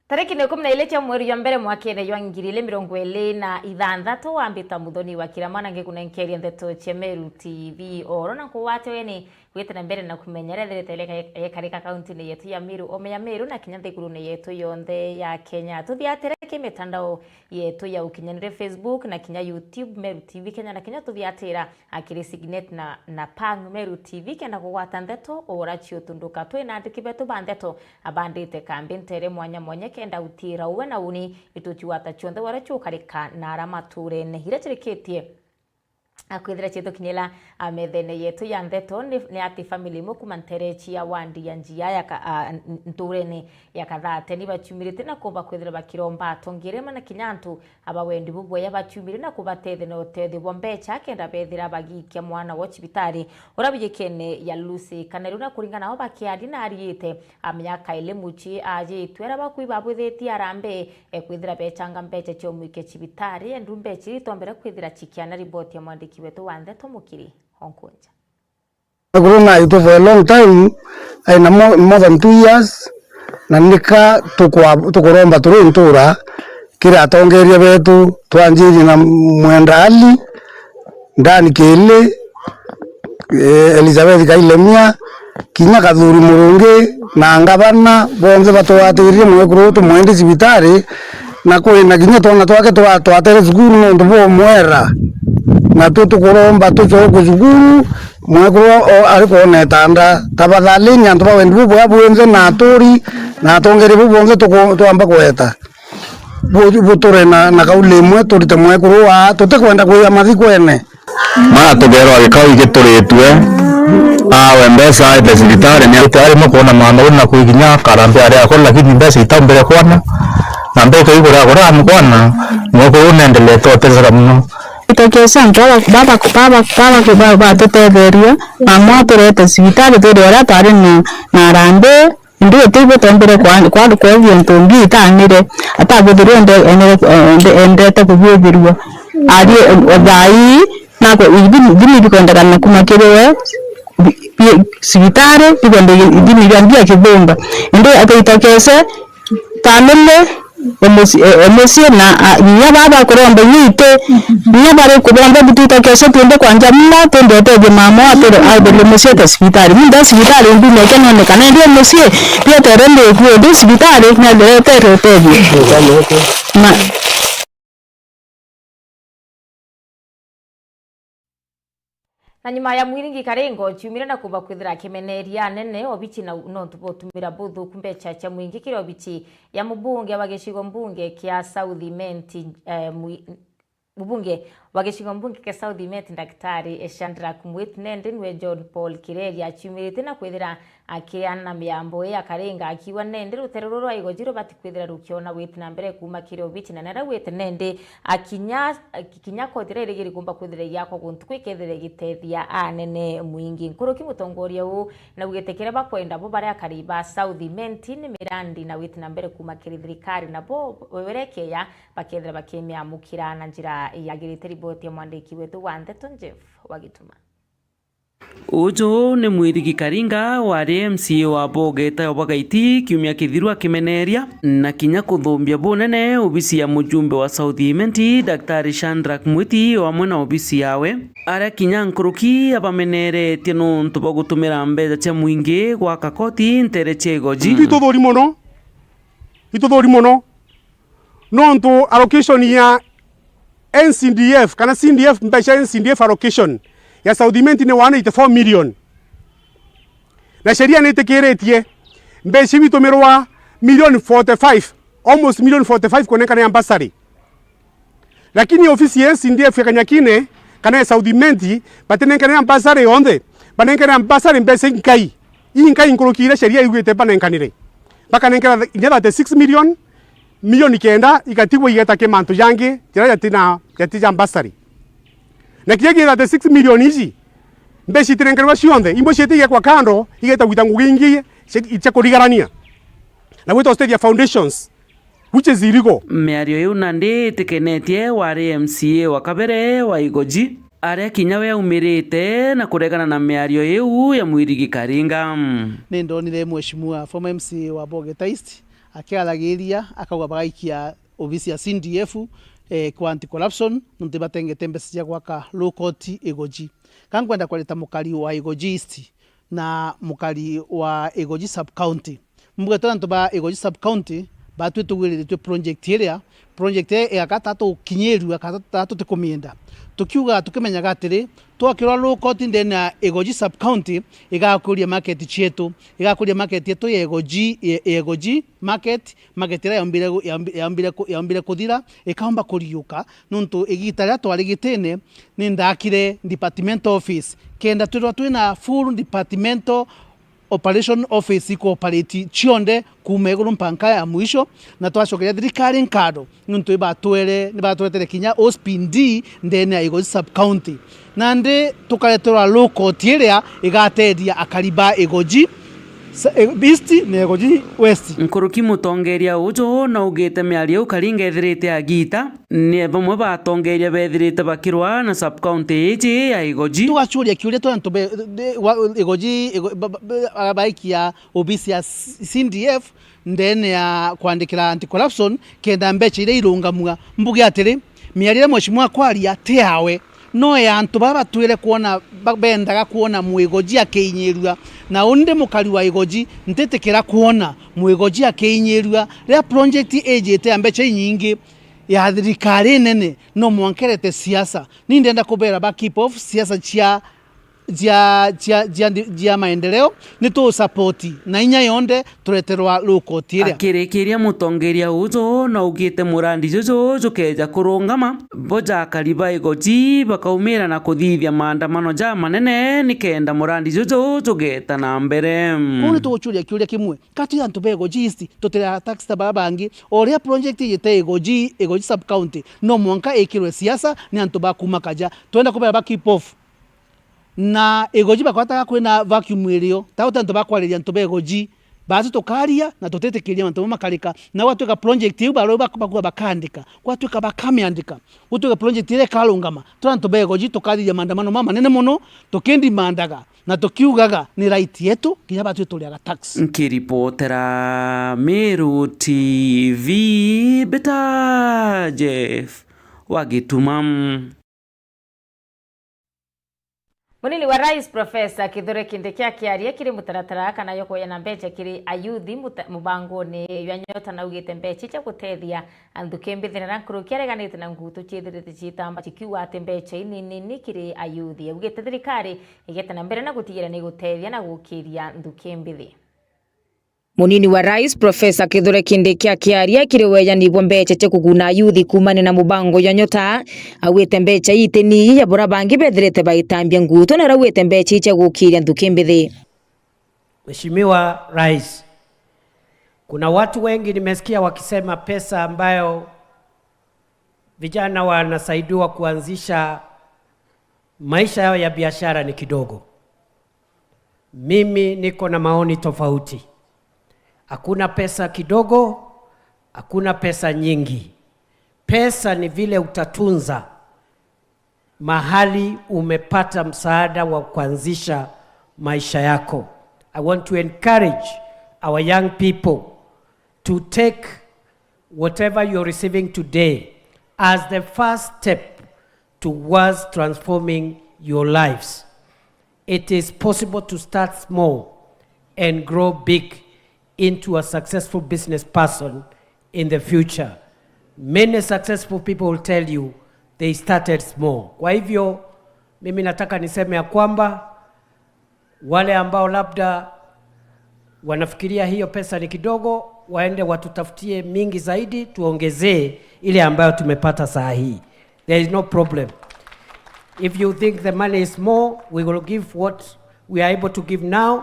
Tariki ni 12 mweri wa mbere mwakene wa 2026 wambita muthoni wa kiramana ngikunenkeria ndeto cia Meru TV orona kuwate weni gwitana mbere na kumenyerera tele karika kaunti ni yetu ya Meru omeya Meru na kinya thiguru ni yetu yonthe ya Kenya tuthiatereke mitandao yetu ya ukinyanire Facebook na kinya YouTube Meru TV Kenya na kinya tuthiatira akiri Signet na Pang Meru TV kenda kugwata ndeto orachio tunduka twina andiki betu bandeto abandite kambi ntere mwanya kenda utira uwe na uni ituchuata chonde waracho karika na aramature ne hirachirikitie akwithira cheto kinyela amethene yetu ya ndeto ni ati family moku manterechi ya wandi ya njia ya nturene ya kathate ni bachumirite na kuba kwithira bakiromba tongirema na kinyantu abawendi bubwe ya bachumire na kubatethe no tethe bombecha kenda bethira bagikia mwana wa chibitari urabigekene ya Lucy kaneru na kuringana ho bakiadi na ariite amyaka ile muchi aje twera bakwiba bwitheti arambe kwithira bechanga mbeche chomuike chibitari endumbe chitombere kwithira chikiana report ya mwandiki wetu wa ndeto mukiri onkunja Corona it for a long time and more than 2 years na nika tukuromba turi ntura kira tongeria betu twanjiri na mwendali ndani kile Elizabeth Kailemia kinya kathuri murungi na ngabana bonze batwatirie mwekuru tu mwende cibitari na kwina kinya tona twake twatere cukuru no ndubo mwera na tukuromba tucho kuzuguru mwekuru ariko netanda tabadhali nyantu bawendi bubu abwenze na aturi na tongeri bubonze tuamba kweta buture na kaule mwe turite mwekuru wa tutakwenda kuya mathikwene ma tugero agikao igituritwe awe mbesa ibesitare ni atari mukona mama na kuiginya karambe ari akola kini mbesa itambere kwana na mbeka igura gora mukwana mwekuru nendele totezera muno itokesa ntola baba teteberia mama turete sibitari turera tare na rambe ndio tibo tombere kwa viento tanire atagudiru ende takubirwa ari odai nako idini bikonda kana kumakerewe sibitari ibonde idini yangia kibomba ndio ataitokesa tamile emosi na nya baba kuromba nyite nya bare kuromba bitita kese twende kwanja mna twende tege mama atoro aidele emosi ta sibitari munda sibitari ndi lekana ne kana ndio emosi pia terende ku ndi sibitari na le tege na na nyuma ya mwiringi karengo chumira na kuba kwithira kimeneria nene obichi na no tubotumira buthu kumbecha cha mwingi kiro obichi ya mubunge wa geshigo mbunge kia South Menti mbunge wa geshigo mbunge kia South Menti Daktari Chandra Kumwit nende nwe John Paul Kireria chumirite na kwithira akiana miambo ya karenga akiwa nende ruterero rwa igojiro bati kwithira rukiona wit na mbere kuma kiro obichi na nera wit nende akinya kodire rigiri kumba kwithira yako guntu kwikethire gitethia anene mwingi nkuruki mutongoria u na ugetekera bakwenda bo bare akariba South Menti ni mirandi na wit na mbere kuma kirithirikari na bo werekeya bakethira bakemia mukira na njira yagirite riboti ya mwandiki wetu wa ndeto Jeff Wagituma. Ujo ni Mwirigi Karinga wari MCA wa Bogeta Obagaiti kiumia kithirwa kimeneria na kinya kuthumbia bunene obisi ya mujumbe wa South Menti Daktari Chandra Kumwiti wa mwena obisi yawe ara kinya nkuruki abameneretie nuntu bagutumira mbeca cia mwingi gwa kakoti ntere chegoji ituthuri muno nuntu allocation ya NCDF kana CDF mbeca NCDF allocation ya South Menti ni 184 million na sheria nitikiretie mbeca bitumirwa $145 almost $145 konekana ya ambassador lakini ofisi ya NCDF ya Kanyakine kana ya South Menti batenekana ya ambassador yonde banekana ambassador mbeca inkai nkurukire sheria igwete banenkanire bakanekana nyada 6 million milioni kenda ikatigwa igeta ke mantu yange tira yatina ambassador na kiege ya 6 million hizi mbeshi tirengerwa cionthe imbo cietiye kwa kando igeta witangu gingi icha kurigarania na wito state foundations which is illegal miario yu nandi tikenetie wari MCA wa kabere wa igoji aria kinyawe umirite na kuregana na miario yu ya Mwirigi Karinga ni ndonire mheshimiwa former MCA wa Bogeta East akiaragiria akauga bagaikia obisi ya CDF kwa anti-corruption nuntu batengete mbesa cia gwaka low court Igoji. Kankwenda kwaleta mukari wa Igoji East na mukari wa Igoji sub county. Mbugetona ntu ba Igoji sub county batwitugwiriritwe project ya gatatu kinyeru akatatu tikumienda tukiuga tukimenyaga atiri twakirwa low court ndena Igoji sub county igakuria market chietu yetu ya Igoji market ira yambire kuthira ikaomba kuriuka nuntu igita ria twarigitene ni ndakire department office kenda twina full departmental operation office iko operate chionde kuma iguru mpanka ya mwisho na twashokeria thirikari nkado nuntu ibatwetere kinya OSPD ndene ya Igoji sub county nande tukaletera low court iria igatedia akariba Igoji East na Igoji West. Nkuruki mutongeria ujo na ugite miario ukaringa ethirite agita ni bamwe batongeria bethirite bakirwa na sub county iji ya Igoji tugachuria kiuria twantu Igoji abaikia obisi ya CDF ndene ya kwandikira anti-corruption kenda mbecha ile irungamwa mbuge atiri miarire mweshimwa kwaria teawe no ya antu baba twire kuona bendaga kuona Igoji akinyirwa na unde mukari wa Igoji ntetekera kuona Igoji akinyirwa ria project ejete ambecha nyingi ya thirikari nene no mwankerete siasa ni ndenda kubera back off siasa jia maendeleo ni tu support na inya yonde tureterwa low court iria akirikiria mutongeria ujo na ugite murandi jojo jukeja kurungama boja kariba Igoji bakaumira na kuthithia maandamano ja manene nikenda murandi jojo jugeta na mbere kuni tuguchuria kiuria kimwe kati antu be Igoji East tutira tax tababangi oria project yete Igoji sub county no mwanka ekirwe siasa ni antu bakuma kaja twenda kubera back off na Igoji bakwataga kwina vacuum irio tauta ntu bakwariria ntu Igoji bazi tukaria na tutetekiria ntu makarika na watuka project yu baro bakuba bakandika watuka bakamiandika utuka project ile kalungama twantu Igoji tukariria maandamano mama nene muno tukendi mandaga na tukiugaga ni right yetu kinya batu tuliaga tax. Nkiripotera Meru TV Beta Jeff Wagitumam. Munini wa Rais Profesa Kithure Kindiki akiaria kiri mutaratara kana yokoya na mbecha kiri ayuthi mubango ni yanyota na ugite mbecha cha gutethia andu kembithira na kuru kiareganite na ngutu chithirite chitamba chikiwa ati mbecha nini kiri ayuthi ugite thirikari igete na mbere na gutigira ni gutethia na gukiria ndu kembithi. Munini wa Rais Profesa Kithure Kindiki akiaria kiriweyanibwa mbecha cha kuguna yuthi kumane na mubango ya nyota awite mbecha iteni ya bora bangi bethirite baitambia nguto na rawite mbecha cha gukiria ndukimbithi. Mheshimiwa Rais, kuna watu wengi nimesikia wakisema pesa ambayo vijana wanasaidiwa kuanzisha maisha yao ya biashara ni kidogo. Mimi niko na maoni tofauti. Hakuna pesa kidogo, hakuna pesa nyingi. Pesa ni vile utatunza mahali umepata msaada wa kuanzisha maisha yako. I want to encourage our young people to take whatever you're receiving today as the first step towards transforming your lives. It is possible to start small and grow big into a successful business person in the future. Many successful people will tell you they started small. Kwa hivyo, mimi nataka niseme ya kwamba wale ambao labda wanafikiria hiyo pesa ni kidogo, waende watutafutie mingi zaidi, tuongezee ile ambayo tumepata saa hii. There is no problem. If you think the money is small, we will give what we are able to give now.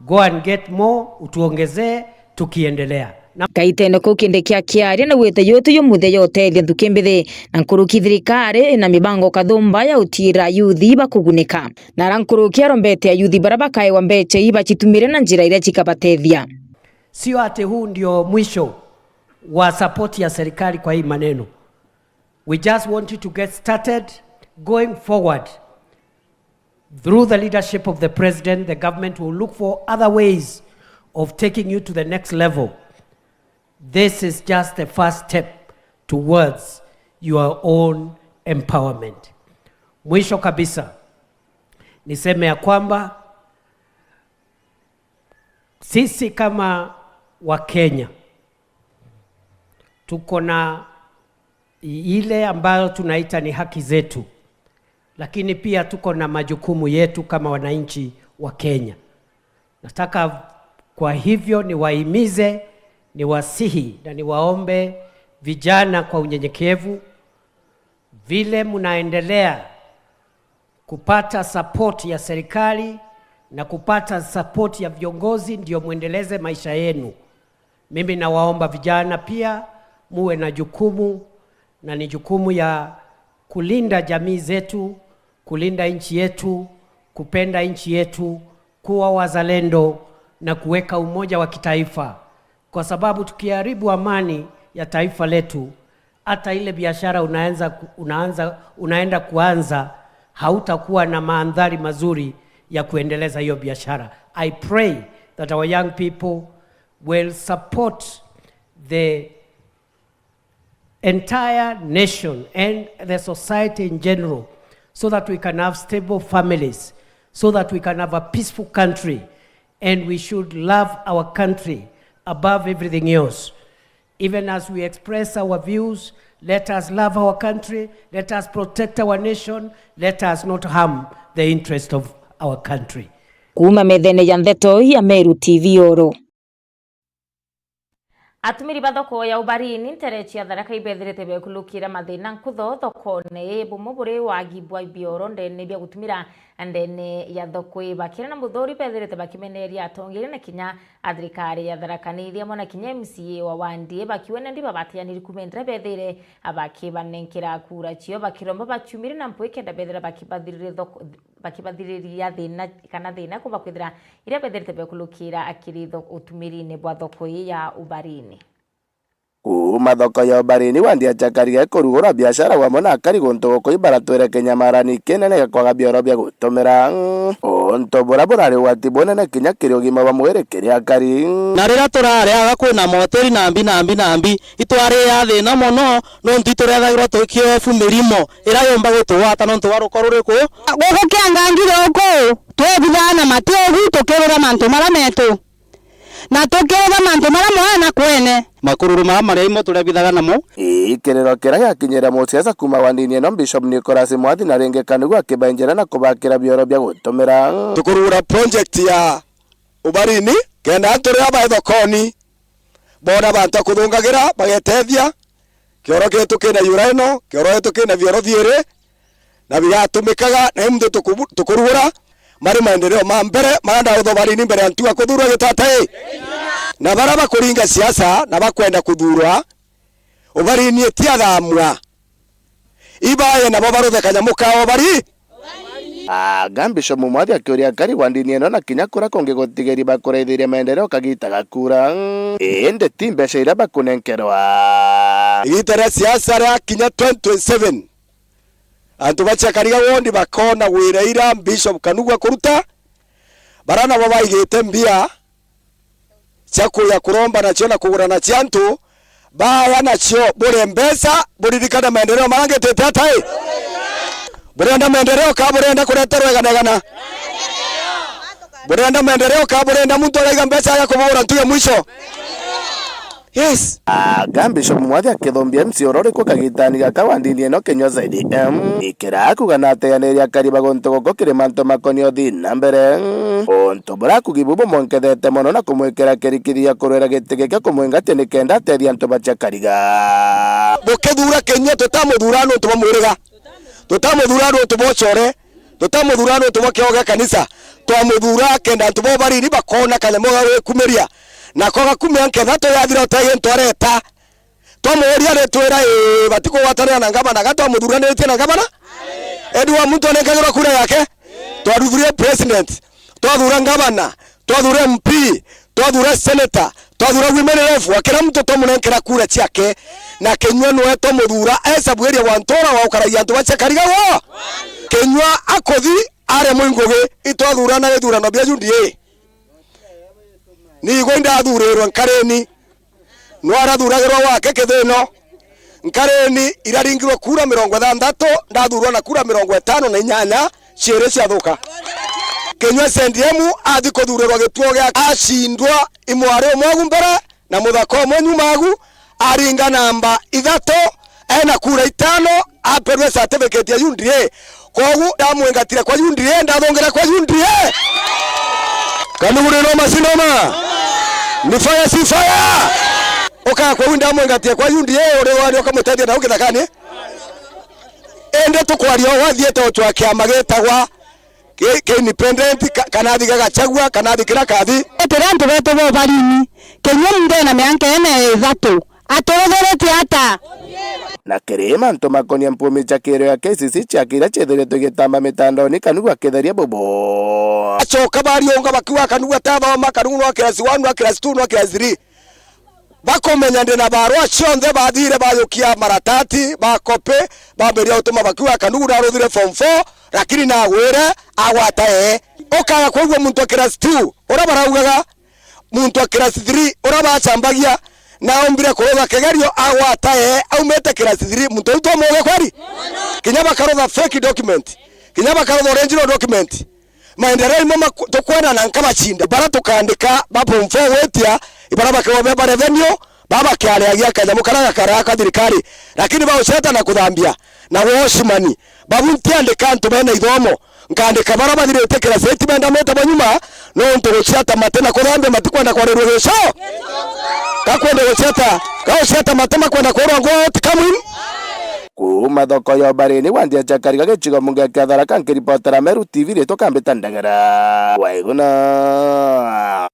Go and get more, utuongezee tukiendelea. Kaitene ko Kindiki akiaria na wete yote yo muthe yotelia ndukimbithi na nkuruki thirikari na mibango kathumba ya utira yuthi bakugunika na rankuruki arombete ayuthi baraba kai wa mbecha iba chitumire na njira ile chikabatethia. Sio ate huu ndio mwisho wa support ya serikali kwa hii maneno. We just want you to get started going forward. Through the leadership of the president, the government will look for other ways of taking you to the next level. This is just the first step towards your own empowerment. Mwisho kabisa, niseme ya kwamba sisi kama Wakenya tuko na ile ambayo tunaita ni haki zetu, lakini pia tuko na majukumu yetu kama wananchi wa Kenya. Nataka kwa hivyo niwahimize, niwasihi na niwaombe vijana kwa unyenyekevu, vile mnaendelea kupata support ya serikali na kupata support ya viongozi ndio muendeleze maisha yenu. Mimi nawaomba vijana pia muwe na jukumu, na ni jukumu ya kulinda jamii zetu, kulinda nchi yetu, kupenda nchi yetu, kuwa wazalendo na kuweka umoja wa kitaifa, kwa sababu tukiharibu amani ya taifa letu, hata ile biashara unaenda kuanza hautakuwa na mandhari mazuri ya kuendeleza hiyo biashara. I pray that our young people will support the entire nation and the society in general, so that we can have stable families, so that we can have a peaceful country, and we should love our country above everything else. Even as we express our views, let us love our country, let us protect our nation, let us not harm the interest of our country. Kuma methene ya ndeto ya Meru TV Oro. Atumiri bathoko ya ubarini nterechi ya Tharaka ibethirite bekulukira mathina nkutho thokone bumuburi wagibwa bioro ndene bya gutumira ndene ya thoko bakira na muthori bethirite bakimeneria atongire na kinya athirikari ya Tharaka nithia mona kinya MCA wa Wandie bakiwene ndi babatianiri kumendra bethire abakibanenkira kura chio bakiromba bachumire na mpweke ndabethira bakibathirire thoko bakibathiriria thina kana thina kuba kwithira ira bethirite bekulukira akiri utumirine bwa thoko ya ubarini. Kuma thoko ya ubarini Wandie chakariga kurugura biashara wa mona akari gonto ko ibaratwere Kenya marani kenene kwa bioro bya gutomera onto borabora wati bonene kinya kiri ugima wa mwere kiri akari na rira turare aga kwina moteri nambi itware ya thina mono no ntiturethagira tukio fumirimo ira yomba gutwata no ntwarukoruriku gogo kiangangire uko twebithana matiogu tukirura mantu mara metu na tukirura mantu mara mwana kwene makururu mara imo turebithaga namo ikirero kira yakinyira musiasa kuma Wandini no Bishop Nicholas Mwathi na renge kanugu akibanjira na kubakira bioro bya gutomera tukurura project ya ubarini kenda turira bathokoni bona bantu kuthungagira bagetethia kioro gitu kina urano kioro gitu kina bioro thiire na bigatumikaga na mtu tukurura mari maendeleo ma mbere maranda uthobarini mbere antua kuthurwa gitatai na baraba kuringa siasa na bakwenda kuthurwa ubarini etiathamwa ibaye na babaruthe kanyamukao bari Bishop Mwathi akiuria akari Wandini no na kinya kura konge gutigeri bakureithiria maendeleo kagitaga kura ende timbeca ira bakunenkerwa igitara siasa ra kinya 2027 antu bachakariga wondi bakona wireira Bishop Kanugwa kuruta barana baba igite mbia chakuya kuromba na chona kugura na chantu baya na chio bure mbesa buririkana maendeleo marange tetatai burenda maendeleo ka burenda kureterwa ganagana burenda maendeleo ka burenda mtu araiga mbesa ya kubura ntuye mwisho. Yes. Bishop Mwathi akithombia MC orore kwa kagitani gaka Wandini no Kenya zaidi ikira kugana ateaneria kariba gonto goko kire manto makonio thina mbere onto bora kugibubo monkethete mono na kumwikira kirikiria kurera gitege kya kumwengatia ni kenda ateria nto bachakariga bukethura Kenya tutamuthurano tumamwiriga tutamuthurano tubocore tutamuthurano tubokioga kanisa twamuthura kenda ntubo bariri bakona kanyamo kumeria na koga kumya nkethato yathira otage ntwareta twamuria retwera batiko watana na ngabana gatwa muthuranite na ngabana edwa muntu onekagirwa kura yake twaruthurie president twathura ngabana twathura MP twathura senator twathura women ref wakira muntu twamunenkera kura ciake na Kenywa no twamuthura esabueria wantora wa ukaragia antu bachakarigawo Kenywa akothi are mwingugi itwathura na githurano bia jundie ni gwenda thurerwa nkareni no arathuragirwo wake kithino nkareni iraringirwo kura 60 ndathurwo na kura 58 ciere ciathuka Kenyua CDM athi kuthurirwo gituo gya acindwa imware mwagu mbere na muthako umwe nyumagu aringa namba 3 ena kura 5 aperwe certificate ya UNDA kogu ndamwengatire kwa UNDA ndathongera kwa UNDA kanugure no masinoma ni fire si fire oka kwa ndamwengatire kwa UNDA ore wari okamutethia na ukithakani ende tukwario wathiete ochwa kiama getagwa ke independent kanathi gagachagua kanathi kira kathi eterantu beto bo barini Kenyua ndena meanke ene 3 atotherete ata na kirima ntomakonia mpumi chakiro ya KCC chakira chethiretwe gitamba mitandoni kanugwa kitheria bobo achoka barionga bakiwa kanugwa tathoma kanugwa class 1 class 2 class 3 bakomenya ndena barwa cionthe bathire bayukia maratati bakope baberia utuma bakiwa kanugwa aruthire form 4 lakini na gwire agwata okaya kwogwo muntu wa class 2 ora baraugaga muntu wa class 3 ora bacambagia na ombire kuroga kegerio agwata aumete class 3 muntu uto moge kwari kinya bakarotha fake document kinya bakarotha original document maendeleo mama tukwana na nkaba chinda bara tukandika bapo mfogwetia ibara bakawa ba revenue baba kiale agia kaja mukaraga karaka thirikari lakini bauceta na kuthambia na woshimani babu ntiandika ntubena ithomo nkandika bara bathirete class 8 benda meta banyuma no ntuguceta matena kuthambia matikwenda kwarerwo gesho kakwenda guceta kauceta matema kwenda kurwa ngo tikamwin kuma thoko ya Barini wandia chakariga gicigo mungia kia Tharaka nkiripotera Meru TV rito kambita ndagara waiguna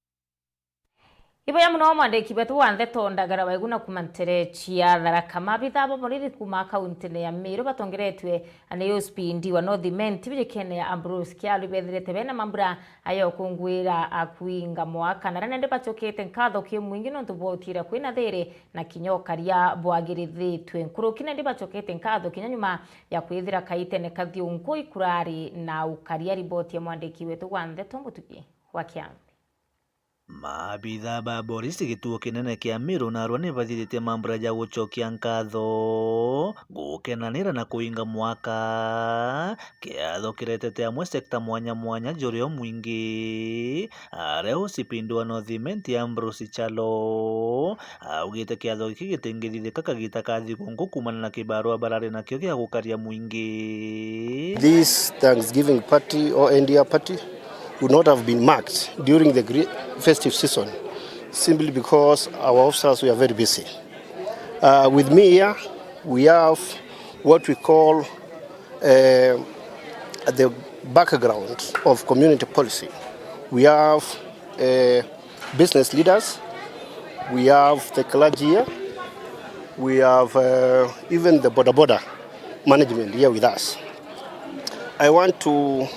ibo ya muno mwandiki betu wanthe tondagara waiguna kumantere chia Tharaka mabitha abo borithi kuma kaunti ya Meru batongeretwe aneyo spindi wa Northiment birikene ya Ambrose Kialu bethirete bena mambura ayo kungwira akuinga mwaka na nende bachokete nkatho kimwingi no tubotira kwina there na kinyokaria bwagirithitwe nkurukine ndi bachokete nkatho kinyanyuma ya kwithira kaitene kathiungu ikurari na ukaria riboti ya mwandiki wetu wanthe tombutuki wakiambi Maabitha ba borisi gituo kinene kia Meru narua ni bathirite mambura ja gucokia nkatho gukenanira na kuinga mwaka kiatho kiretete amwe sekta mwanya mwanya jorio mwingi areo sipindu wa Northiment ya Ambrose Chalo augite kiatho giki gitingithithika kagita kathi kungu kumana na kibarua barari na kio gia gukaria mwingi. This Thanksgiving party or India party would not have been marked during the festive season simply because our officers were very busy. With me here, we have what we call the background of community policy. We have business leaders, we have the clergy here, we have even the border management here with us. I want to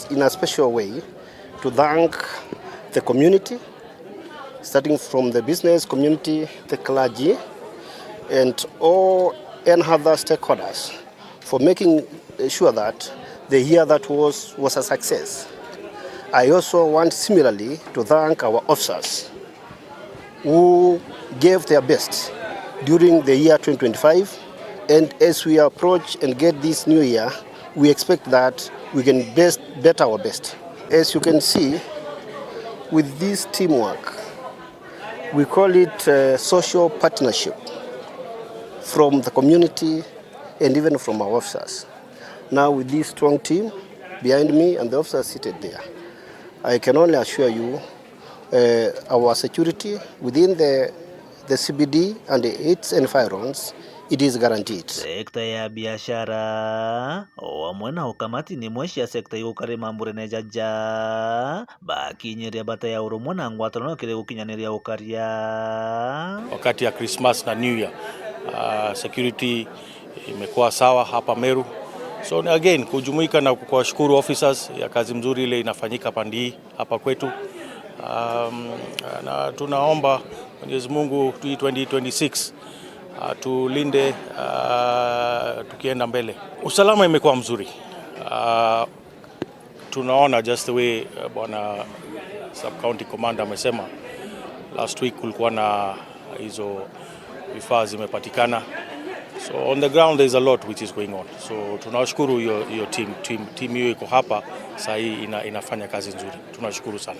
in a special way to thank the community, starting from the business community, the clergy, and all and other stakeholders for making sure that the year that was a success. I also want similarly to thank our officers who gave their best during the year 2025, and as we approach and get this new year, we expect that we can better our best. As you can see, with this teamwork, we call it social partnership from the community and even from our officers. Now with this strong team behind me and the officers seated there, I can only assure you our security within the CBD and its environs, it is guaranteed. Sekta ya biashara wamwe na ukamati ni mweshi ya sekta yukari mambure ne jaja bakinyeria bata ya urumwe na ngwatano no kire gukinyaniria ukaria wakati ya Christmas na New Year. Security imekuwa sawa hapa Meru, so again kujumuika na kuwashukuru officers ya kazi mzuri ile inafanyika pandi hapa kwetu. Na tunaomba Mwenyezi Mungu 2026 tulinde tukienda mbele. Usalama imekuwa mzuri. Tunaona just the way bwana sub county commander amesema last week kulikuwa na hizo vifaa zimepatikana. So on the ground there is a lot which is going on. So tunashukuru hiyo team hiyo iko hapa sasa hii inafanya kazi nzuri. Tunashukuru sana.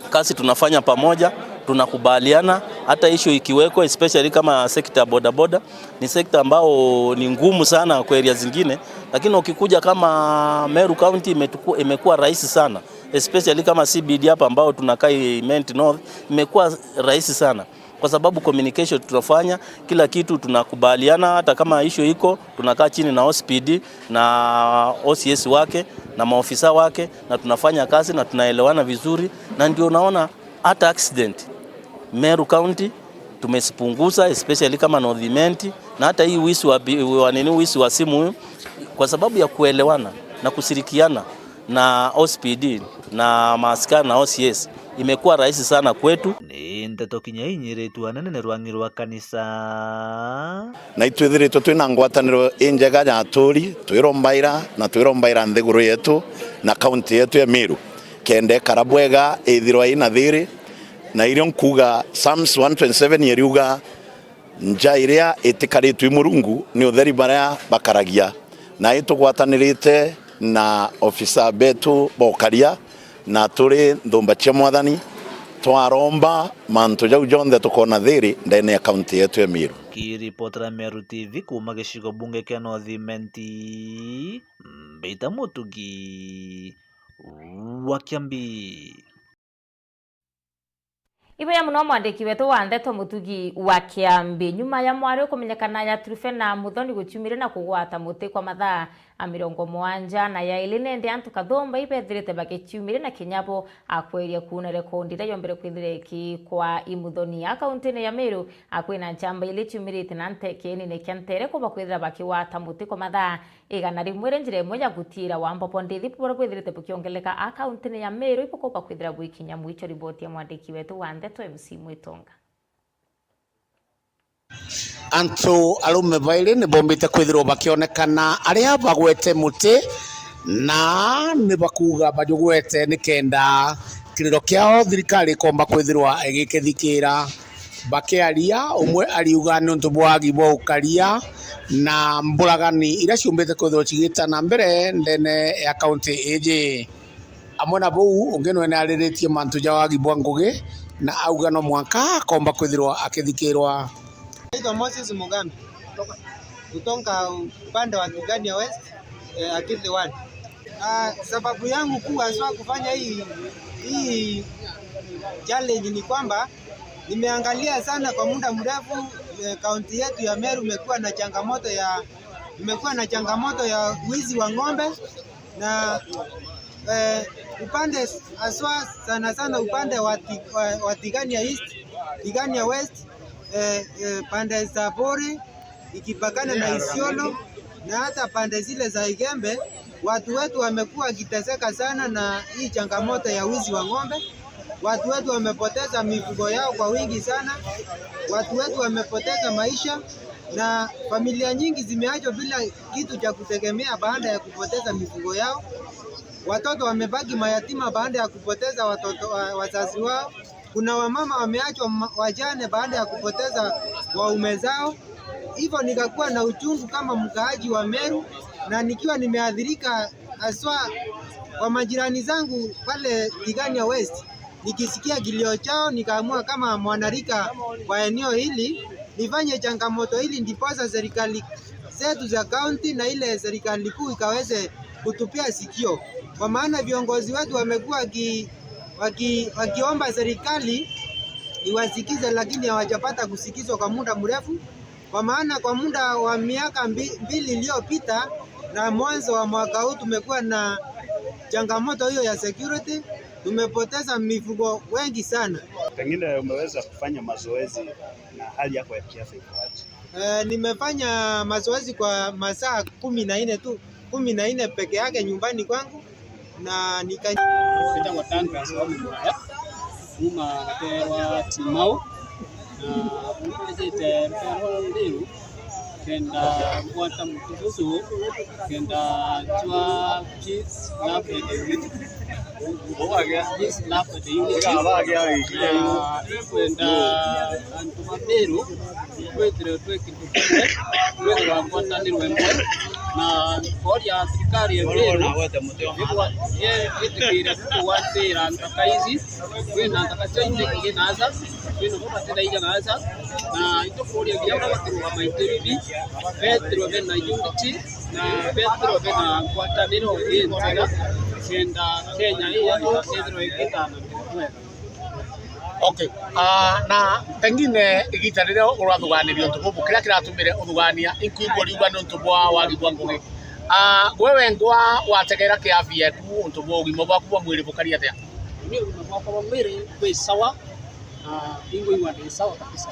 Kazi tunafanya pamoja, tunakubaliana, hata issue ikiweko, especially kama sekta boda boda, ni sekta ambao ni ngumu sana kwa area zingine, lakini ukikuja kama Meru County imekuwa rahisi sana, especially kama CBD hapa ambao tunakaa Mount North, imekuwa rahisi sana. Kwa sababu communication tunafanya kila kitu tunakubaliana, hata kama issue iko tunakaa chini na OCPD na OCS wake na maofisa wake na tunafanya kazi na tunaelewana vizuri, na ndio unaona hata accident Meru County tumesipunguza, especially kama Northimenti, na hata hii wisi wa simu kwa sababu ya kuelewana na kushirikiana na OCPD na maaskari na OCS imekuwa rahisi sana kwetu. Ni Ndeto Kinyainyiretu anene rwangi rwa kanisa na itwithiritwo twina ngwataniro injega ya aturi twirombaira na twirombaira nthiguru yetu na kaunti yetu ya Meru kende karabwega ithirwa ina thiri na irio nkuga Psalms 127 yeriuga nja iria itikaritwe Murungu ni utheri baria bakaragia, na itugwatanirite na ofisa betu bokaria na turi nthumba cia mwathani twaromba mantu jau jonthe tukona thiri ndene ya kaunti yetu ya Meru. Kiripotera Meru TV kuma gicigo bunge kia Northimenti, Mbeita Mutugi wa Kiambi. Ibo ya muno mwandiki wetu wa Ndeto Mutugi wa Kiambi nyuma ya mwari kumenyekana ya Trufe na Muthoni guchumire na kugwata muti kwa mathaa 70 na ya iline ndi antu kathomba ibethirite bagichumire na kinyabo akweria kuna rekondire yombere kwithire ki kwa Imuthoni akaunti ya Meru akwina chamba ile chumirite na ntekeni ne kyantere kuba kwithira bakiwata muti kwa mathaa 101 njire moja gutira wambo pondithi pora kwithirite bukiongeleka akaunti ya Meru ipokopa kwithira bwikinya mwicho riboti ya mwandiki wetu wa Ndeto MC Mwitonga. Antu arume baile ni bombite kwithirwo bakionekana aria bagwete muti na ni bakuga bajugwete ni kenda kiriro kiao thirikari komba kwithirwa igikithikira bakiaria umwe ariuga ni untu bwagi bwa ukaria na mburagani ira ciumbite kwithirwo cigitana mbere ndene ya kaunti iji amwe na buu ungenwe na ariritie mantu jawagi bwa ngugi na auga no mwaka komba kwithirwa akithikirwa. Naitwa Moses Mugambi kutoka upande wa Tigania West Akili 1. Sababu yangu kuu hasa kufanya hii challenge ni kwamba nimeangalia sana kwa muda mrefu kaunti yetu ya Meru imekuwa na changamoto ya wizi wa ng'ombe na upande haswa sana upande wa Tigania East, Tigania West, pande za Bori ikipakana na Isiolo na hata pande zile za Igembe, watu wetu wamekuwa wakiteseka sana na hii changamoto ya wizi wa ng'ombe. Watu wetu wamepoteza mifugo yao kwa wingi sana, watu wetu wamepoteza maisha na familia nyingi zimeachwa bila kitu cha kutegemea baada ya kupoteza mifugo yao. Watoto wamebaki mayatima baada ya kupoteza wazazi wao. Kuna wamama wameachwa wajane baada ya kupoteza waume zao. Hivyo nikakuwa na uchungu kama mkaaji wa Meru na nikiwa nimeathirika haswa kwa majirani zangu pale Tigania West. Nikisikia kilio chao nikaamua kama mwanarika wa eneo hili nifanye changamoto hili ndiposa serikali zetu za kaunti na ile serikali kuu ikaweze kutupia sikio. Kwa maana viongozi wetu wamekuwa wakiomba serikali iwasikize, lakini hawajapata kusikizwa kwa muda mrefu. Kwa maana kwa muda wa miaka mbili iliyopita na mwanzo wa mwaka huu tumekuwa na changamoto hiyo ya security, tumepoteza mifugo wengi sana. Pengine umeweza kufanya mazoezi na hali yako ya kiafya ikoaje? Nimefanya mazoezi kwa masaa 14 tu, 14 peke yake nyumbani kwangu na Kita watang sababu mbaya uma katewa timau na jete pero liu kenda kuata mtususu kenda chua cheese na pedi this love for the unity kwenda antu maberu kwethire twekitukumwe kwethira ngwataniro emwe na bodi ya thirikari emberu yetikire kuwatira ntaka ici kwina ntaka chainde kinaza kwina kubatira ija naza na ito bodi ya giaura bakiruga maitiribi betiro bena unity na betiro bena ngwataniro yentega kenda Kenya hiyo ndio ikitana. Okay. Na pengine igita rĩrĩa ũrathuganirio ntubu kĩrĩa kĩratũmire ũthugania ikuigwo riuga nĩ ntubu wa Githwangũgĩ. Wewe ngwa wategera kĩafia ku ntubu ũgima bwaku bwa mwĩrĩ bũkari atĩa? Ni ũgima bwakwa bwa mwĩrĩ wĩ sawa. Ingo iwa ni sawa kabisa.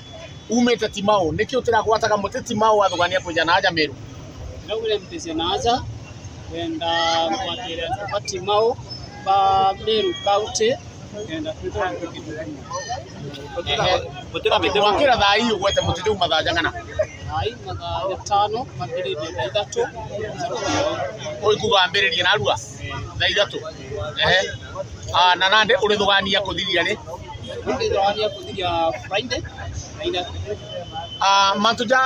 Umĩte Timau nĩkĩ ũtiragwataga mũtĩ Timau athugania kũja na aja Meru? Ndagũre mtese na aja kwenda kwatĩra kwa Timau ba Meru County kenda twitwa wakira thaa hii ugwete muti riu mathaa jangana ai mathaa 5 makiririe thaa 3 uikuga ambiririe na arua thaa 3 na nande uri thugania kuthiria ri uri thugania kuthiria Friday matuja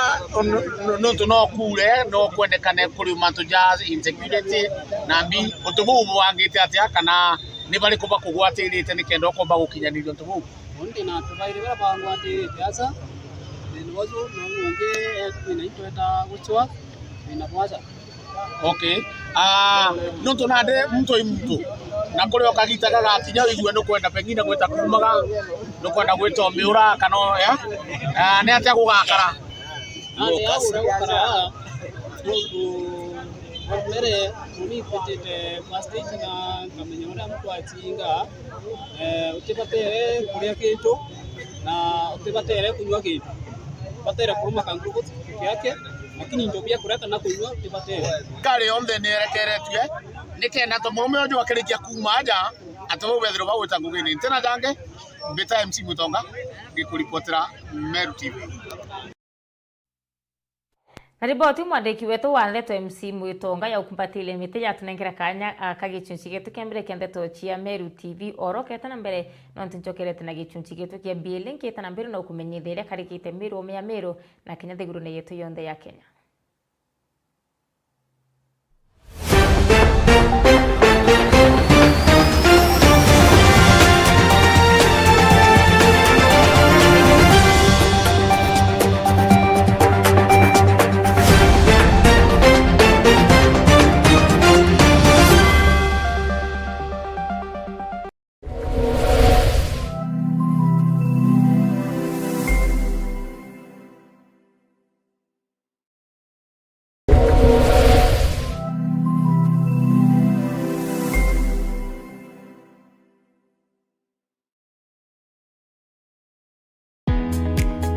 no kure no kwendekane kuri matuja insecurity na mbi utubu wangite atia kana ni bari kuba kugwatirite ni kendo ko bagukinyanirio ntubu undi na tubaire bara bangwatirite asa ni wazo no nge ni tweta guchwa na bwaza okay no tunade mtu na kuri okagitaga gatinya igwe no kwenda pengine gweta kumaga no kwenda gweta miura kana ya ni atia gugakara mere mumi petete plastic na kamenya ora mtu atinga utibatere kuria kintu na utibatere kunywa kintu batere kuruma kanguko yake lakini ndio pia kurata na kunywa utibatere kale onde nerekeretwe nikenda to murume ojo akirikia kuma aja atowe wethero bagweta ngugini tena jange beta MC Mutonga ngikuripotera Meru TV. Na riboti mwandiki wetu wa Ndeto MC Mutonga ya ukumpatile mite ya tunengera kanya kagicunci gitu kembere kia Ndeto cia Meru TV orokete na mbere no ntinchokerete na gicunci gitu kia billing kita na mbere no kumenyithire karikite Meru ya Meru na Kenya thigurune yetu yonthe ya Kenya.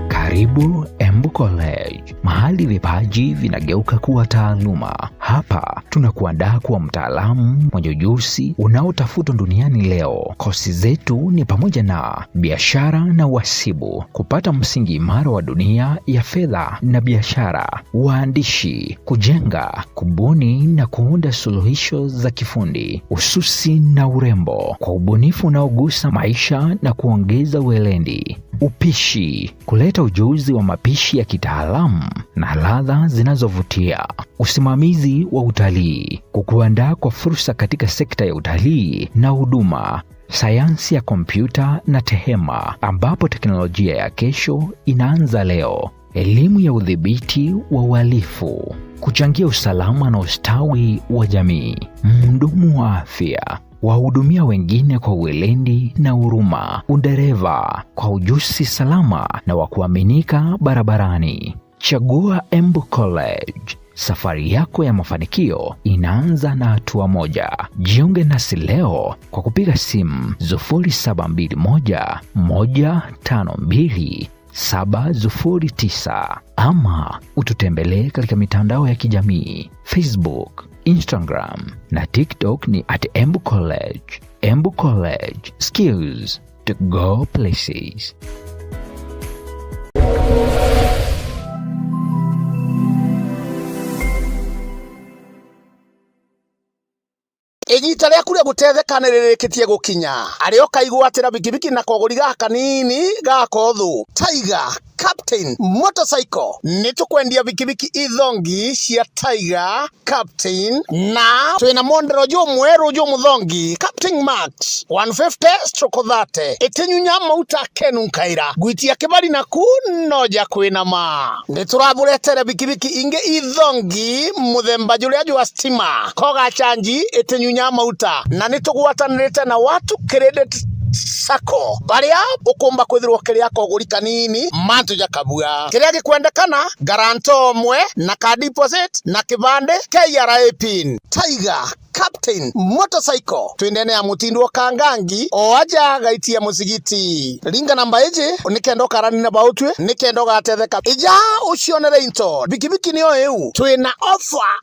Karibu Embu College, mahali vipaji vinageuka kuwa taaluma. Hapa tunakuandaa kuwa mtaalamu mwenye ujuzi unaotafutwa duniani leo. Kozi zetu ni pamoja na biashara na uhasibu, kupata msingi imara wa dunia ya fedha na biashara, uandishi, kujenga, kubuni na kuunda suluhisho za kifundi, ususi na urembo kwa ubunifu unaogusa maisha na kuongeza weledi, upishi, kuleta ujuzi wa mapishi ya kitaalamu na ladha zinazovutia, usimamizi wa utalii, kukuandaa kwa fursa katika sekta ya utalii na huduma, sayansi ya kompyuta na tehema ambapo teknolojia ya kesho inaanza leo, elimu ya udhibiti wa uhalifu, kuchangia usalama na ustawi wa jamii, mhudumu wa afya, wahudumia wengine kwa weledi na huruma, udereva kwa ujuzi salama na wa kuaminika barabarani. Chagua Embu College. Safari yako ya mafanikio inaanza na hatua moja. Jiunge nasi leo kwa kupiga simu 0721 152 709 ama ututembelee katika mitandao ya kijamii Facebook, Instagram na TikTok ni @Embu College. Embu College, skills to go places. Igita rĩa kure rĩu gũtetheka nĩ rĩrĩkĩtie gũkinya arĩ okaigwatĩra bikibiki na kogũri gaka nini gakothu Tiger Captain Motorcycle nĩ tũkwendia bikibiki ithongi cia Tiger Captain na twĩna mondero jũmweru jũmũthongi Captain Max 150/30 ĩtĩnyunya mauta kenunkaira gwitia kĩbari naku noja kwĩna ma nĩ tũrabũretere bikibiki ingĩ ithongi mũthemba jũrĩa jwa stima koga chanji ĩtĩnyunya mauta na nĩ tũgwatanĩrĩte na watu credit Sako baria ukumba kwithirwo kiria koguri kanini mantu jakabua kiria gikwendekana garanto mwe na ka deposit na kibande KRA pin Tiger Captain Motorcycle twendene ya mutindo kangangi o aja gaitia musigiti ringa namba eje nikendo karani na bautwe nikendo gatetheka ija ucionere into bikibiki niyo eu twina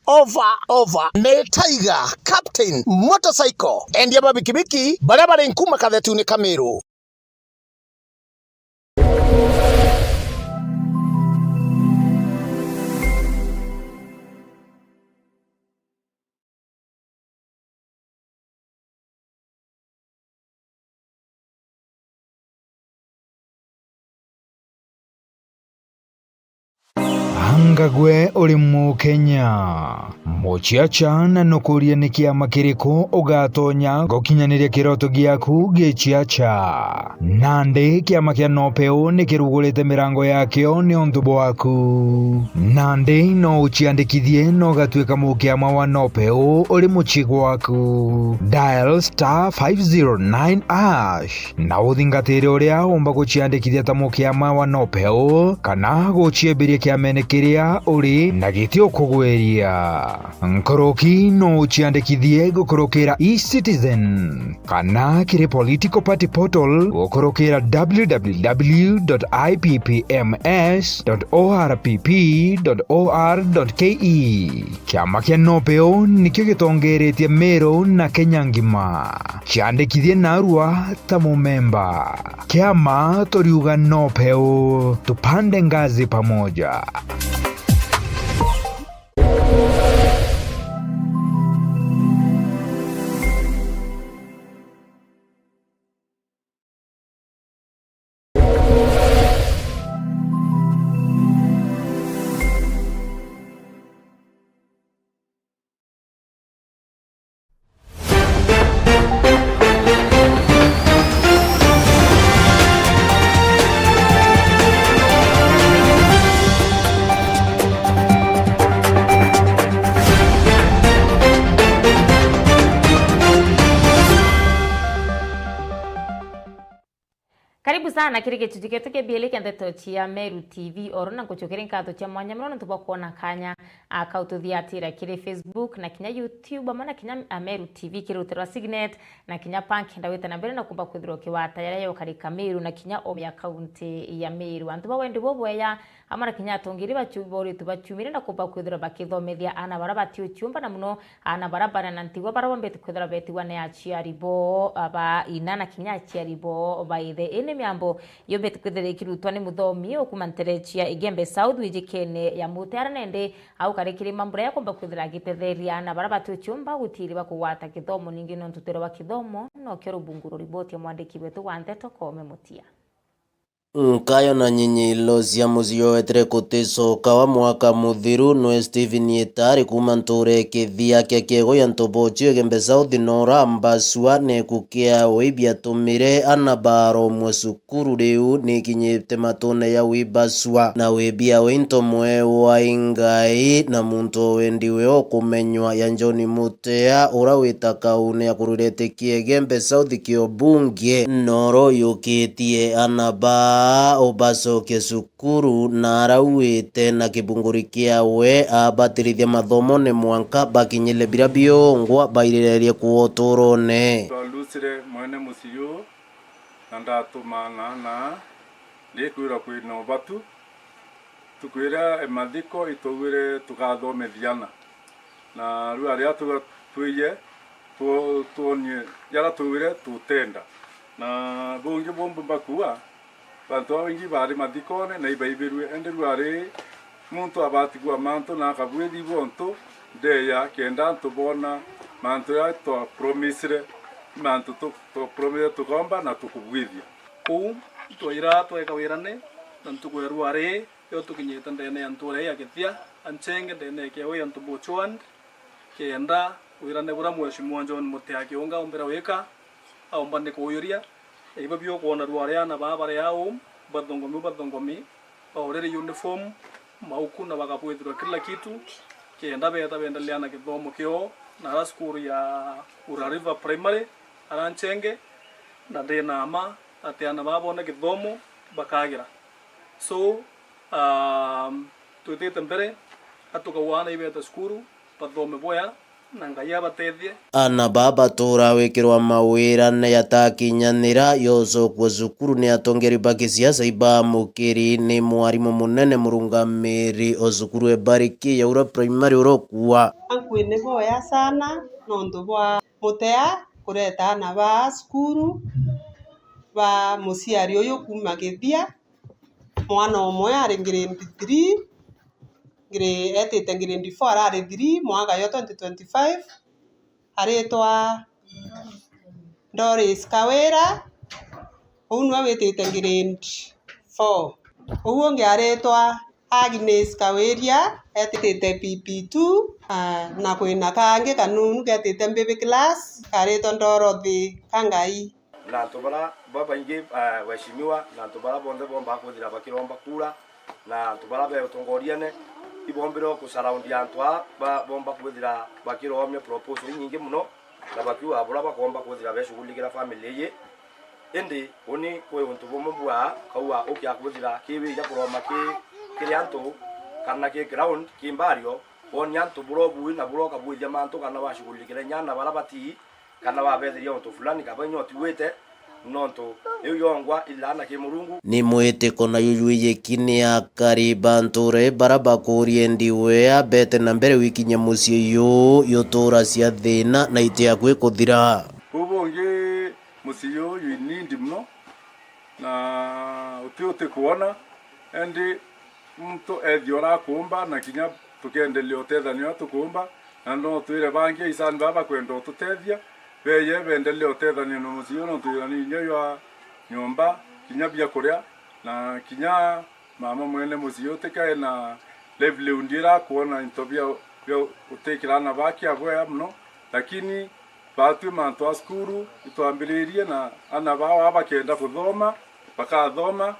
offer ne Tiger Captain Motorcycle endia ba bikibiki barabara nkuma kadhetu ni Kamiru. Ngagwe uri Mukenya muchiacha na nukuria ni kiama kiriko ugatonya gukinyaniria kiroto giaku gichiacha nandi kiama kia nopeo ni kirugurite mirango yakio ni undu bwaku nandi no uchiandikithie no gatwika mukiama wa nopeo uri muchigo waku dial *509# na uthingatire uria umba guchiandikithia ta mukiama wa nopeo kana guchiembiria kiamene kiria uri na gitio kugweria nkoroki no uchiandikithie gukorokera eCitizen kana kiri political party portal gukorokera www.ipms.orpp.or.ke kiama kia nopeo nikio gitongeretie Meru na Kenya ngima chiandikithie narua ta mumemba kiama toriuga nopeo tupande ngazi pamoja. Karibu sana kiri gicunjĩ gĩtũ kĩambĩrĩria ndeto cia Meru TV orona ngucukire ngatho cia mwanya mũno tuba kuona kanya akaututhiatira kiri Facebook na kinya YouTube amana kinya Meru TV kirutirwa Signet na kinya Punk ndawite na mbere na kumba kwithirwo kiwata yare yo karika Meru na kinya obi account ya Meru antu bawende bobweya amana kinya tongiri bachubori tubachumire na kumba kwithirwa bakithomethia ana barabati uchumba na muno ana barabara na ntigwa barabambete kwithirwa beti wane ya chiaribo aba inana kinya chiaribo baithe ene miambo yobe tukwithire kirutwa ni muthomi okumanterechia igembe South wijikene ya mutara nende au karikiri mambura ya kumba kwithira gitetheria na barabatu chumba gutiri bakugwata kithomo ningi no ntutero wa kithomo no kero bunguru riboti ya mwandiki wetu wa Ndeto Kome Mutia. Nkayo na nyinyi cia muzio etere kuticoka wa mwaka muthiru no Stephen Yetari kuma nture kithia kia kiego ya ntobochio gembe South Nora Mbasua ne kukia wibia tumire anabaro mwesukuru riu ni kinyite matone ya wibasua na wibia winto mwe wa ingai na muntu wendiwe okumenywa ya John Mutea ura wita kaune ya kururete kiege South kiobungie noro yukitie anaba obaso kesukuru na arawite na kibunguri kiawe abatirithia mathomo ne mwanka bakinyile birabio ngwa bairererie kuotorone twalusire mwene musiyo nandatumana na likwira kwino batu tukwira emathiko itogwire tugathomethiana na ru aria tuye tuonye yara tuwire tutenda na bungi bomba bakua bantu wengi bari mathikone na ibaibirwe ende ruare muntu abatigwa manto na kabwedi bonto deya kenda tubona manto ya to promisere mantu to promete tukomba na tukubwithia ku twaira tweka wirane na tukweru are yo tukinyita ndene antore ya kithia anchenge ndene ke we antu bochwan kenda wirane bura mheshimiwa John Mutia kionga ombera weka aumbande kuyoria ibo byo kuona rware na baba yao badongomi orere uniform mauku na bakapwethirwa kila kitu kenda beta bendelea na kithomo kio na skuru ya Ura River Primary aranchenge na ndena ama atiana babone kithomo bakagira so tutete mbere atukawana ibeta skuru bathome boya nangaya batethie ana baba tura wikirwa mawira ne yatakinyanira yocokwo cukuru ni atongeri bakisiasa iba mukiri ni mwarimu munene murungamiri o cukuru ebariki ya Ura Primary urokua ankwine boya sana nondu bwa Mutia kureta na ba skuru ba musiari uyu kuma Githia mwana omwe ari grade 3 etete grade 4 ari 3 mwaka yo 2025 aretwa Doris Kawira unu awetete grade 4 uwo ngi aretwa Agnes Kaweria etete PP2 na kwina kange kanunu getete mbebe class karetwa Dorothy Kangai na tubara baba ingi waheshimiwa na tubara bonde bomba kuthira bakiromba kura na tubara be utongoriane ibombero ku surround yantwa ba bomba kuthira bakiromye proposal nyingi muno na bakiwa abura bakomba kuthira beshugulikira family ye ende oni kwe untu bomubwa kawa okya kuthira kibi ya kuroma kirianto kana ke ground kimbario onyanto burobu na buroka bwithia manto kana bashugulikira nyana barabati kana babethiria untu fulani kabanyo tiwete nonto iyo yongwa ilana ke murungu ni mwitiko na yuyuye kini akariba nture barabakurie ndiwe abete na mbere wikinya mucie yotura cia thina na itia gwikuthira ubonge musio yinindi mno na utiote kuona endi mtu ediora kumba na kinya tukendelea utethania tukumba na no twire bangi isani baba kwenda tutethia beye bendelea utethania no musio no twirani nyoyo nyomba kinya bia kuria na kinya mama mwene musio tekae na level undira kuona intobia yo utekirana baki abwe mno lakini batu manto skuru itwambiririe na ana bao abakenda kuthoma bakathoma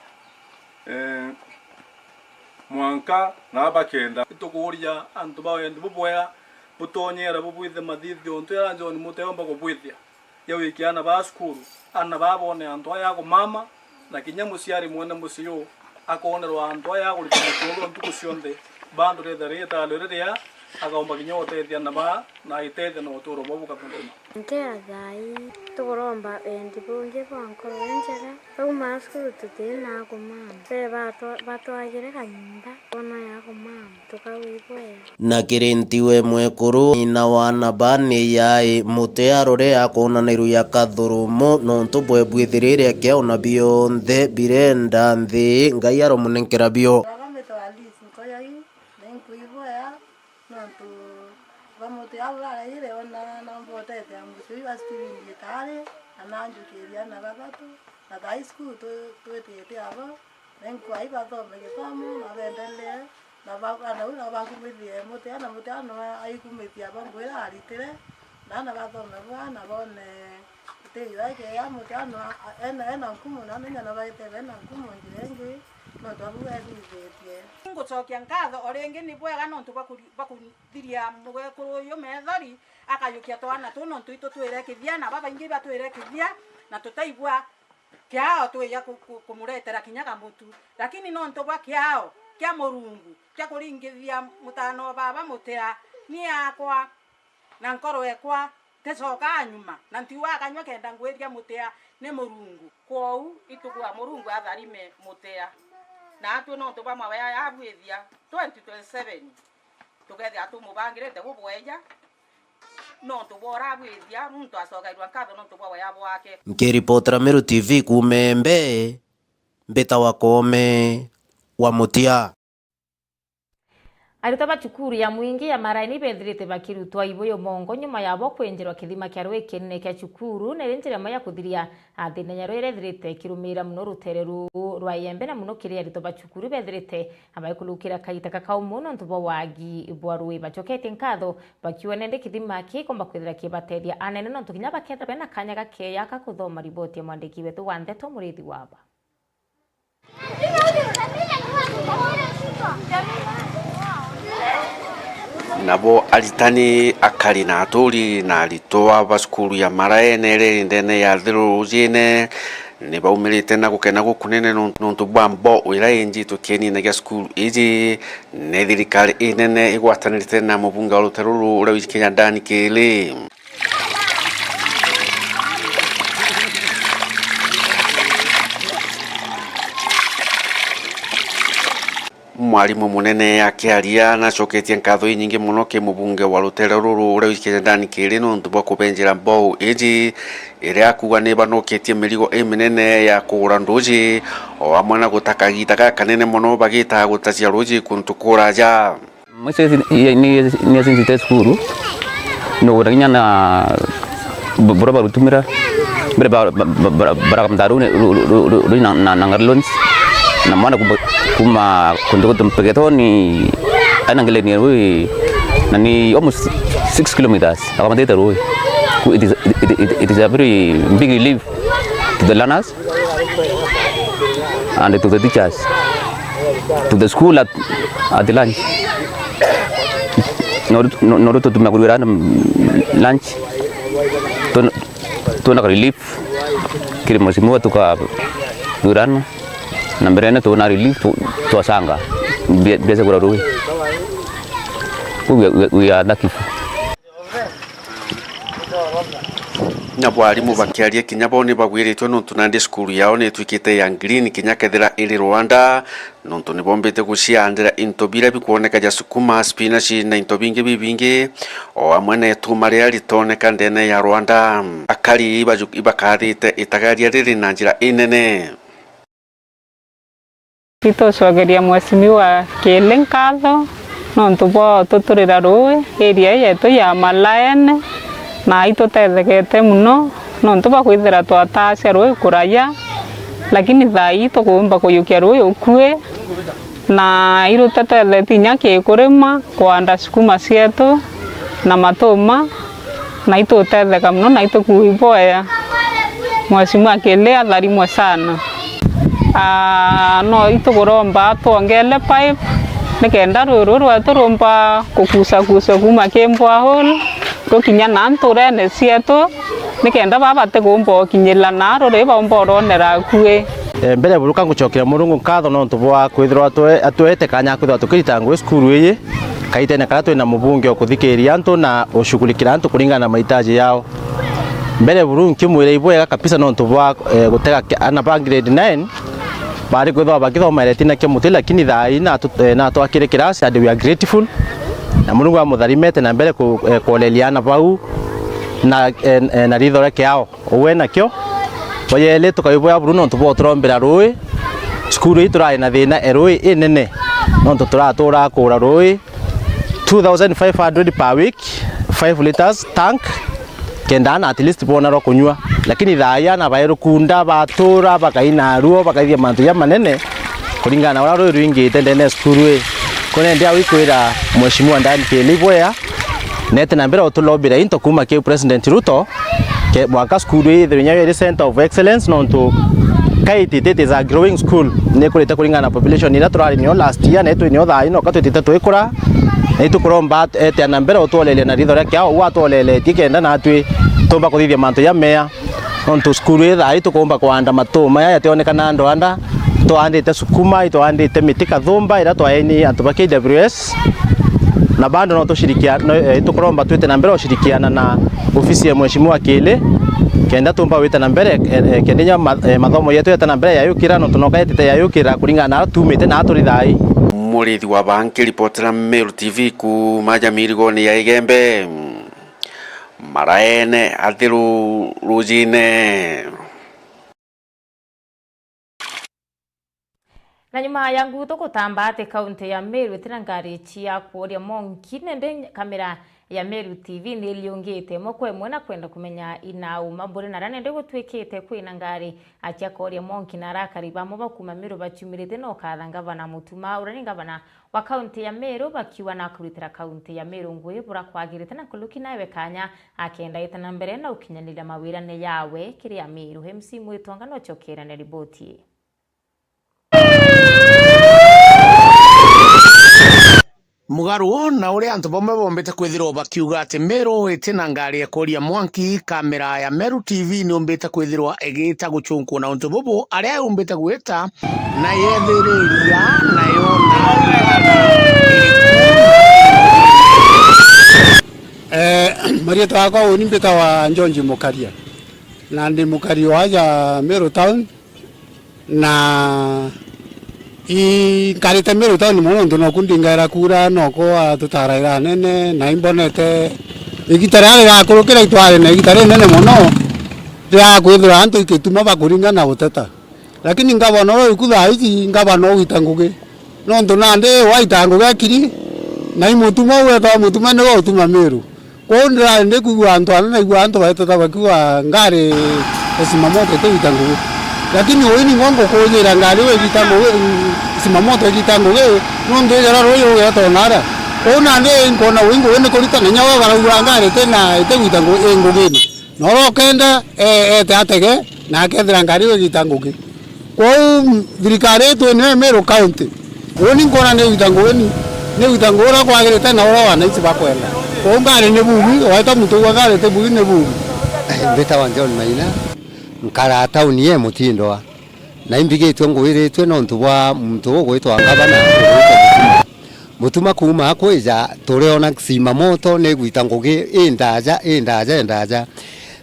mwanka na abakenda itukuria antu bao endi bubwea butonyera bubwithe mathithio onto ya John Mutia omba kubwithia ya wiki ana ba skuru ana babone antu ya ko mama na kinya musiari mwene musio akonerwa antu ya ko litoro ntuku cionthe bando rethareta lereria akaomba kinya otethia na ba na itete no toro bobuka tondoma Ntea thai tugoromba endi bunge bankoro enjera au maskuru tutena ko mama pe batwagire kanyumba ona ya ko mama tukawibwe na kirintiwe mwekuru ina wana bani yai Mutia rore akona niru ya kathurumo nonto bwebwithirire ke ona bionthe birenda nthi ngai aromunenkera bio Mutia abura ile ona na mbotete amusi wasipili mitare ananjukiria na babatu na high school twetete abo nenko aiba thome githomo na bendelee na bana ura bakumithie Mutia na Mutia no aikumithia bangwira aritire na bathome bwana bone teyo yake ya Mutia no ena nkumu na nenya na baite bena nkumu ngirengi no twabuga thithetie ngucokia ngatho oringi ni bwega no bakuthiria mugekuru uyu methori akayukia twana tu no tuito twerekithia na baba ingi batwerekithia na tutaigua kiao twiya kumuretera kinyaga mutu lakini no ntobwa kiao kia murungu kia kuringithia mutano baba Mutia ni akwa na nkoro ekwa tecoka nyuma na ntiwa akanywa kenda ngwiria Mutia ni murungu kwou itukua murungu atharime Mutia na atu no to bama ya abwithia 2027 tugethia atu mubangirete gubweja no to bora abwithia muntu asogairwa nkatho no to bwa ya bwake Mkiripotera Meru TV kumembe mbeta wakome wa Mutia Arutwo ba cukuru ya Mwingi ya Maraini bethirite bakirutwa ibuyo mongo nyuma yabo kwenjerwa kithima kia rwi kinene kia cukuru na njira imwe ya kuthiria thina ya rwi rethirite kirumira muno rutere rwa Yembe na muno kiri arutwo ba cukuru bethirite abakulukira kaita kakau muno ntubo wagi bwa rwi bachoketie nkatho bakiwa nende kithima kikomba kwithira kibateithia anene no tukinya baketa bena kanya gakeya kakuthoma riboti ya mwandiki wetu wa Ndeto Murithi waba nabo aritani akari na aturi na aritoa ba skulu ya Maraene ri ndene ya Thirurujine ni baumirite na gukena gukunene nuntu bambo wira inji tukeni na skulu iji ne thirikari inene igwatanirite na mubunga wa Ruteruru ura wikenya ndani kile mwalimu munene akiaria na coketie nkatho nyingi muno ke mubunge wa Ruteruru ura wikenya ndani kile nuntu bwa kubenjera mbou iji ire akuga ni banoketie mirigo eminene ya kugura nduji o amwe na gutakagita kanene muno bagita gutacia ruji kuntukura ja mwese ni asinzite skuru no uranya na bora barutumira bara kamdaru na ngarlons na mana kuma kunduko mpeketoni anangele ni rui nani almost 6 kilometers akamandeta rui it is a very big relief to the learners and to the teachers, to the school at the lunch. No to tumekurira lunch tuna relief kile msimu tuka durano na mbele tuna relief to sanga biasa kura rui we are lucky. na bwarimu bakiaria kinya bone bagwiritwe nuntu nandi skulu yao ni twikite ya green kinya kethira iri Rwanda nuntu ni bombete guciandira intobira bikuoneka ja sukuma spinach na intobingi bibingi o amwe na tumaria ritoneka ndene ya Rwanda akari ibakarite itagaria riri na njira inene. Twitocwageria mwesimiwa Kielenkatho nuntu bo tuturira rui area yetu ya Malaene na itutethegete muno nontu bakwithira twatacia rui kuraya lakini thai tukumba kuyukia rui ukue na irutetetheti nya kikurima kwanda sukuma cietu na matuma na itutetheka muno na itukuiboya mwesimu akile atharimwe sana no ituguromba tuongele pipe nikenda ruru rwetu rumba kukusa kuma kimbwa hole tukinya na nturene cietu nikenda babate gumbo kinyila na ruri bombo ronera kue mbere buruka ngucokera murungu nkatho no ntubwa kwithirwa atwete kanya kwithirwa tukirita ngwe skuru iyi kaitene kara twina mubunge okuthikiria antu na ushugulikira antu kuringana na mahitaji yao mbere burungu kimwire ibwega kabisa no ntubwa gutega ana ba grade 9 bari kwithwa bakithoma retina kimuti lakini thai na twakire kirasi and we are grateful na murungu amutharimete na mbere kuoleliana bau na ritho kiao uwe nakyo oyele tukaiboya Bruno ntubo turombera rui skuru iturai na thina erui inene no turatura kura rui 2500 per week 5 liters tank kenda na at least bona ro kunywa lakini thaya na bayero kunda batura bakaina ruo bakaithia mantu ya manene kulingana na ruri ringite ndene skuru kone ndia wikwira mheshimiwa ndani kelibwea nete na mbere otulobira into kuma ke president Ruto ke mwaka skuru ithire nyayo center of excellence no to kaiti it is a growing school ne kuleta kulingana na population ira turari nyo last year netu nyo thai no katwitite twikura netu kuromba ete na mbere otolele na ritho rake ao watolele tikenda na atwi tomba kuthithia mantu ya mea no to skuru ithai tukomba kwanda matuma ya tionekana ndo anda twaandite sukuma itwaandite mitika thumba ira twaeni antu ba KWS na bado no tushirikiana tukuromba twite na mbere ushirikiana na ofisi ya mheshimiwa Kile kenda tumba wita na mbere kendenya mathomo yetu yeta na mbere ya yukira no tunoka yetete ya yukira kuringana na tumite na aturi thai Murithi wa banki reportera Meru TV ku majamirigo ni ya Igembe Maraene Thirurujine. Na nyuma ya nguto gutamba ati kaunti ya Meru itina ngari cia kuoria monki nende kamera ya Meru TV niliongete mokwe mwena kwenda kumenya inauma mburi na rane ndego twikite kwina ngari acia kuoria monki na rakariba mo bakuma Meru bachumirite no kathanga bana mutuma urani ngabana wa kaunti ya Meru bakiwa na kurutira kaunti ya Meru ngwe bura kwagirite na kuluki nawe kanya akenda itana mbere na ukinyanira mawirane yawe kiri ya Meru MC Mwitonga no chokera na riboti. Mugaru na uria antu bomwe bombete kwithirwo bakiuga ati Meru itina ngari ekoria mwanki kamera ya Meru TV ni umbite kwithirwa igita guchunku na untu bubu aria umbite gwita na yethiriria na Maria twakwa uni mbita wa Njonji Mukaria na ndi Mukaria waja Meru town na karite Meru town mundu no kundingaira kura no ko tutaraira nene na imbonete igitare ya kurukira itware na igitare nene muno ya kwithira antu ikituma bakuringa na uteta lakini ngabana ro ikutha ici ngabana uitanguge no ndo nande waitanguge akiri na imutuma wetha mutuma ni utuma Meru ko ndira ndi kuigua antu ana igua antu baitata bakiwa ngari esimamoto uitanguge lakini wewe ngongo kujira ngari we gitanguge simamoto gitanguge no ndira ro yo ya tonara ko nande ngona wingo wene kulita na nyawa bara ngari tena uitanguge ngugeni no kenda te atege na kethira ngari we gitanguge ko thirikari tu ni Meru county woni ngona ni uitanguge ni uitangura kwagirite na ora wana ici bakwenda ko ngari ni bugi waita mutu wa ngari te bugi ni bugi mbeta wa John Maina nkara town ye mutindwa na imbigitwe ngwiritwe no ntubwa muntu gwitwa ngabana mutuma kuma kwija tureona sima moto ne gwita ngugi indaja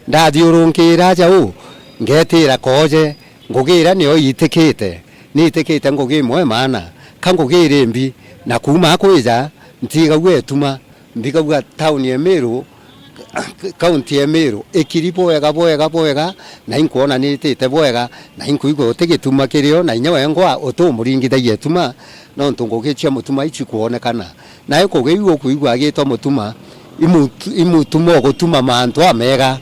ndathiurungira ja u ngetira koje ngugira niyo yitikite nitikite ngugi mwe mana kangugire mbi na kuma kwija ntiga gwetuma mbigabwa town ya Meru kaunti ya Meru ikiripo wega na inkuona nitite bwega na inkuigwa utigituma kirio na inya wengwa utumuringithagia tuma no ntungugichia mutuma ichi kuonekana na ikugiigwa kuigwa agitwa mutuma imutuma gutuma mantu amega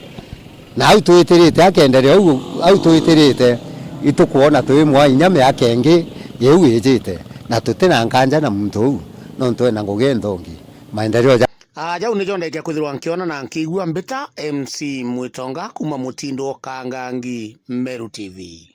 na au twitirite akendere au twitirite itukuona twimwa inya me akenge yeu ejite na tutena nkanja na muntu no ntwena ngugi ndongi maendeleo jau ni jonda ikia kwithirwa nkiona na nkigua mbita MC Mwitonga kuma mutindo Kangangi Meru TV.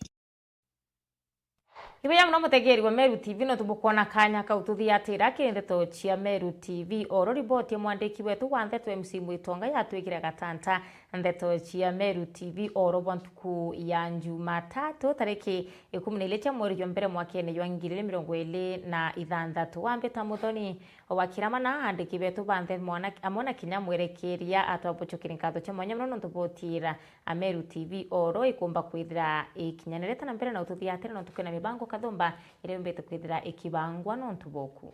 Iwe ya mutegeri wa Meru TV no tubukona kanya ka ututhiatira kindeto cia Meru TV oro riboti mwandiki wetu wa ndeto MC Mwitonga yatwikira gatanta ndeto cia Meru TV oro bantuku ya Jumatatu tariki 12 mweri wa mbere mwakene wa 2026 wambeta muthoni wa kiramana andiki wetu bande mwana amona kinya mwerekeria atwabochokira nkatho cha mwanya no tubotira Meru TV oro ikumba kwithira ikinyanireta na mbere na ututhiatira no tukena mibango kathomba ile mbete kwithira ikibangwa no ntuboku.